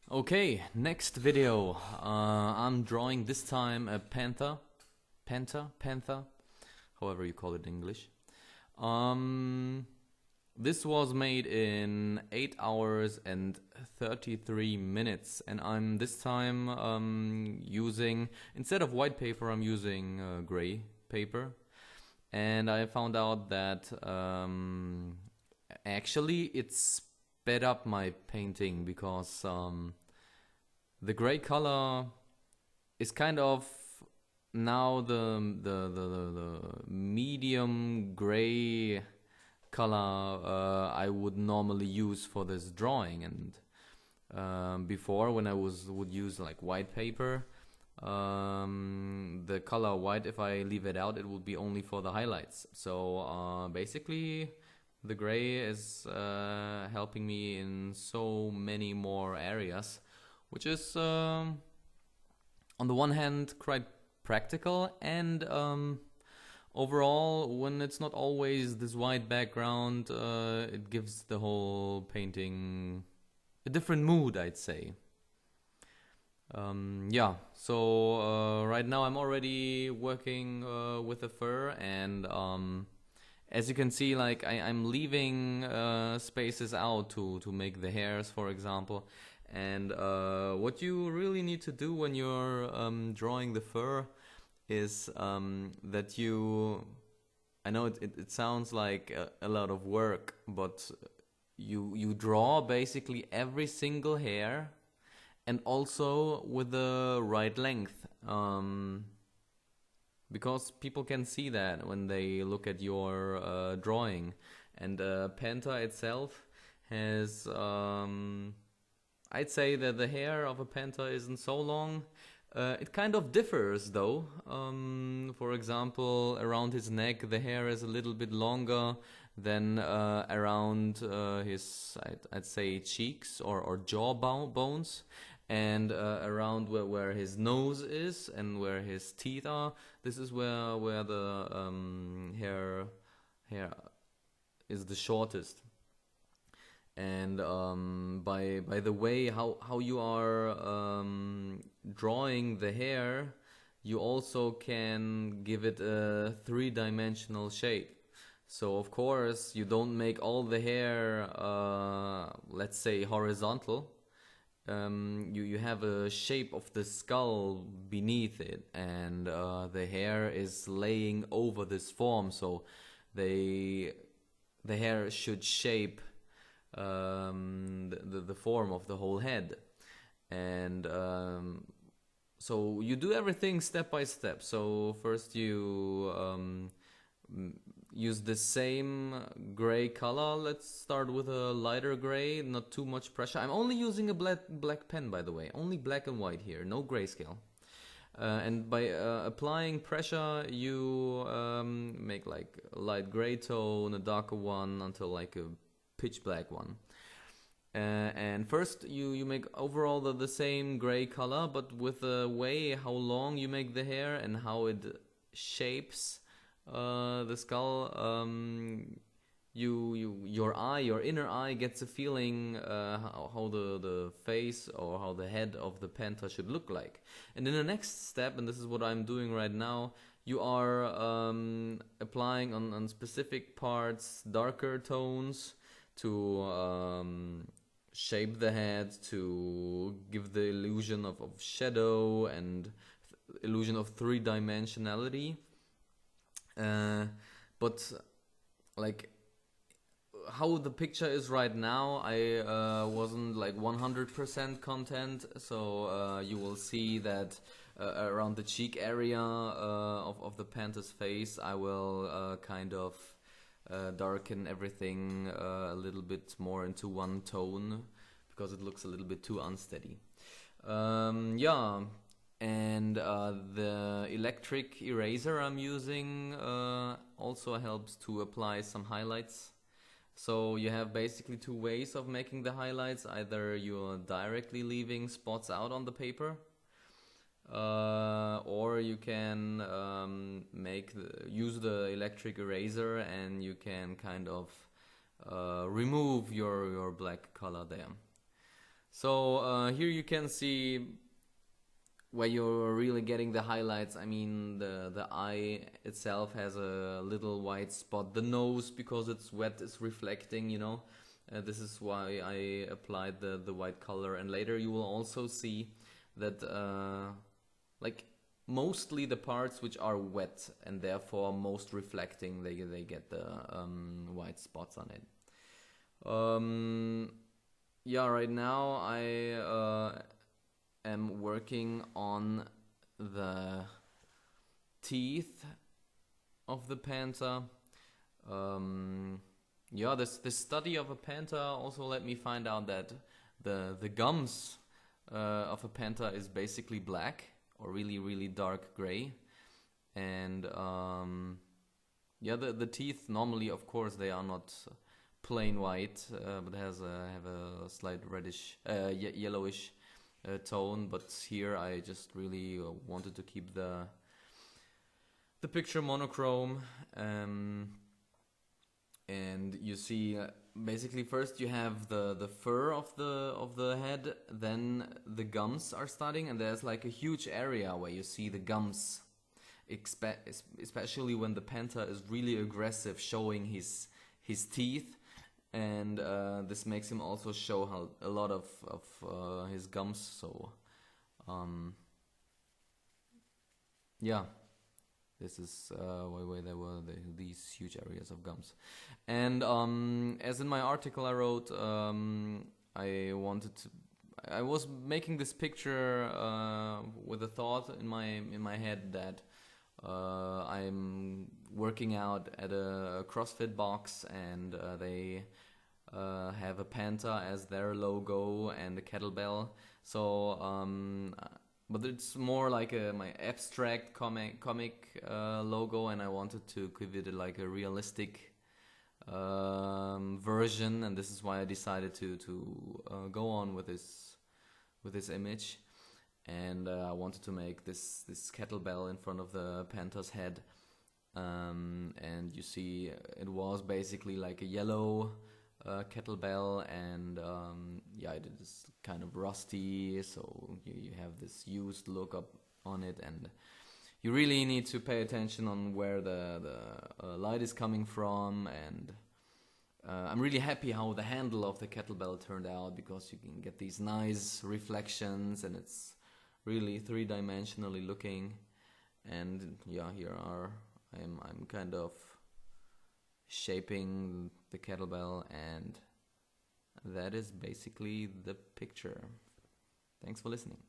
Okay, next video. I'm drawing this time a panther, however you call it in English. Um, this was made in 8 hours and 33 minutes, and I'm this time using, instead of white paper, I'm using gray paper. And I found out that actually it sped up my painting because the gray color is kind of now the medium gray color I would normally use for this drawing. And before, when I would use like white paper, the color white, if I leave it out, it would be only for the highlights. So basically the gray is helping me in so many more areas, which is on the one hand quite practical, and overall, when it's not always this white background, it gives the whole painting a different mood, I'd say. Yeah, so right now I'm already working with the fur, and as you can see, like I'm leaving spaces out to make the hairs, for example. And what you really need to do when you're drawing the fur is that I know it sounds like a lot of work, but you draw basically every single hair, and also with the right length, because people can see that when they look at your drawing. And Panther itself has, I'd say that the hair of a panther isn't so long. It kind of differs though. For example, around his neck the hair is a little bit longer than around his, I'd say, cheeks or jaw bones. And around where his nose is and where his teeth are, this is where the hair is the shortest. And by the way how you are drawing the hair, you also can give it a three-dimensional shape. So of course you don't make all the hair let's say horizontal. You have a shape of the skull beneath it, and the hair is laying over this form, so the hair should shape the form of the whole head. And so you do everything step by step. So first you use the same gray color. Let's start with a lighter gray, not too much pressure. I'm only using a black pen, by the way, only black and white here, no grayscale. And by applying pressure, you make like a light gray tone, a darker one, until like a pitch black one. And first you make overall the same gray color, but with the way how long you make the hair and how it shapes the skull, your inner eye gets a feeling how the face or how the head of the panther should look like. And in the next step, and this is what I'm doing right now, you are applying on specific parts darker tones to shape the head, to give the illusion of shadow and illusion of three-dimensionality. But like how the picture is right now, I wasn't like 100% content, so you will see that around the cheek area of the panther's face I will kind of darken everything a little bit more into one tone, because it looks a little bit too unsteady. Yeah. And the electric eraser I'm using also helps to apply some highlights. So you have basically two ways of making the highlights. Either you're directly leaving spots out on the paper, or you can use the electric eraser, and you can kind of remove your black color there. So here you can see where you're really getting the highlights. I mean, the eye itself has a little white spot. The nose, because it's wet, is reflecting, you know. This is why I applied the white color. And later you will also see that like mostly the parts which are wet and therefore most reflecting, they get the white spots on it. Yeah, right now I am working on the teeth of the panther. Yeah, this study of a panther also let me find out that the gums of a panther is basically black or really dark gray, and yeah, the teeth normally, of course, they are not plain white, but have a slight reddish, yellowish tone. But here I just really wanted to keep the picture monochrome. And you see, basically first you have the fur of the head, then the gums are starting, and there's like a huge area where you see the gums, especially when the panther is really aggressive, showing his teeth, and this makes him also show how a lot of his gums. So yeah, this is why there were these huge areas of gums. And as in my article I wrote, I was making this picture with a thought in my head that I'm working out at a CrossFit box, and they have a panther as their logo and a kettlebell. So but it's more like my abstract comic logo, and I wanted to give it like a realistic version, and this is why I decided to go on with this image. And I wanted to make this kettlebell in front of the panther's head, and you see it was basically like a yellow kettlebell, and yeah, it is kind of rusty, so you have this used look up on it, and you really need to pay attention on where the light is coming from. And I'm really happy how the handle of the kettlebell turned out, because you can get these nice reflections, and it's really three-dimensionally looking. And yeah, I'm kind of shaping the kettlebell, and that is basically the picture. Thanks for listening.